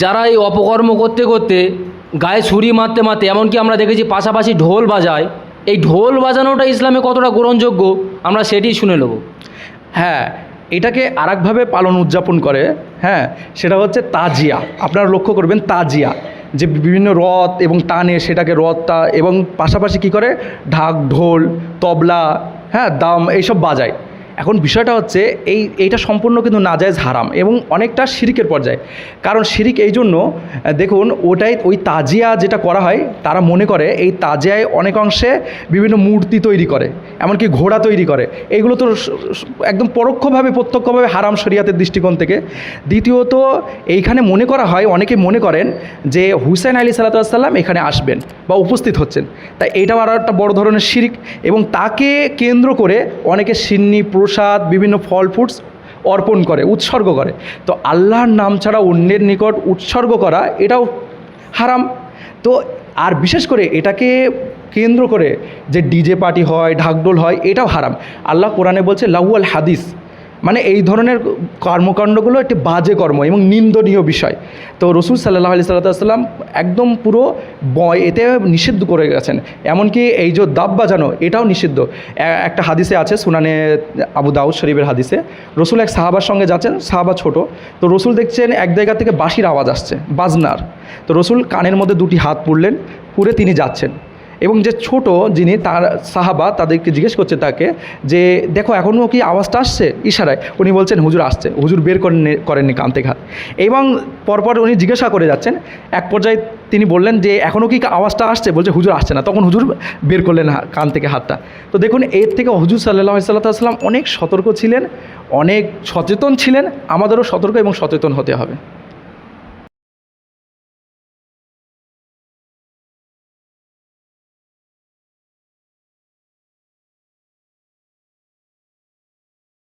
যারা এই অপকর্ম করতে করতে গায়ে ছুরি মারতে মারতে, এমনকি আমরা দেখেছি পাশাপাশি ঢোল বাজায়, এই ঢোল বাজানোটা ইসলামে কতটা গ্রহণযোগ্য আমরা সেটি শুনে নেব। হ্যাঁ, এটাকে আরেকভাবে পালন উদযাপন করে, হ্যাঁ, সেটা হচ্ছে তাজিয়া। আপনারা লক্ষ্য করবেন তাজিয়া, যে বিভিন্ন রথ এবং টানে সেটাকে রথটা, এবং পাশাপাশি কি করে ঢাক ঢোল তবলা, হ্যাঁ, দাম এইসব বাজায়। এখন বিষয়টা হচ্ছে এইটা সম্পূর্ণ কিন্তু নাজায়েজ হারাম এবং অনেকটা শিরিকের পর্যায়ে। কারণ শিরিক এই জন্য, দেখুন ওই তাজিয়া যেটা করা হয়, তারা মনে করে এই তাজিয়ায় অনেক অংশে বিভিন্ন মূর্তি তৈরি করে, এমনকি ঘোড়া তৈরি করে। এইগুলো তো একদম পরোক্ষভাবে প্রত্যক্ষভাবে হারাম শরিয়াতের দৃষ্টিকোণ থেকে। দ্বিতীয়ত এইখানে মনে করা হয়, অনেকে মনে করেন যে হুসেন আলী সাল্লাল্লাহু এখানে আসবেন বা উপস্থিত হচ্ছেন, তাই এইটাও আরও একটা বড় ধরনের শিরিক। এবং তাকে কেন্দ্র করে অনেকে সিন্নি প্রসাদ বিভিন্ন ফল ফ্রুটস অর্পণ করে, উৎসর্গ করে। তো আল্লাহর নাম ছাড়া অন্যের নিকট উৎসর্গ করা এটাও হারাম। তো আর বিশেষ করে এটাকে কেন্দ্র করে যে ডিজে পার্টি হয়, ঢাকঢোল হয়, এটাও হারাম। আল্লাহ কোরআনে বলছে লাহুয়াল হাদিস, মানে এই ধরনের কর্মকাণ্ডগুলো একটি বাজে কর্ম এবং নিন্দনীয় বিষয়। তো রসুল সাল্লাল্লাহু আলাইহি সাল্লাম একদম পুরো এতে নিষিদ্ধ করে গেছেন। এমনকি এই যে দাব বাজানো, এটাও নিষিদ্ধ। একটা হাদিসে আছে, সুনানে আবু দাউদ শরীফের হাদিসে, রসুল এক সাহাবার সঙ্গে যাচ্ছেন, সাহাবা ছোট, তো রসুল দেখছেন এক জায়গা থেকে বাঁশির আওয়াজ আসছে, বাজনার। তো রসুল কানের মধ্যে দুটি হাত পুরলেন, পুরে তিনি যাচ্ছেন। এবং যে ছোট যিনি তার সাহাবা, তাদেরকে জিজ্ঞেস করছে তাকে যে দেখো এখনও কি আওয়াজটা আসছে, ইশারায়। উনি বলছেন হুজুর আসছে। হুজুর বের করেননি কান থেকে হাত। এবং পরপর উনি জিজ্ঞাসা করে যাচ্ছেন, এক পর্যায়ে তিনি বললেন যে এখনও কি আওয়াজটা আসছে, বলছে হুজুর আসছে না। তখন হুজুর বের করলেন কান থেকে হাতটা। তো দেখুন, এর থেকে হুজুর সাল্লাল্লাহু আলাইহি সাল্লাম অনেক সতর্ক ছিলেন, অনেক সচেতন ছিলেন। আমাদেরও সতর্ক এবং সচেতন হতে হবে।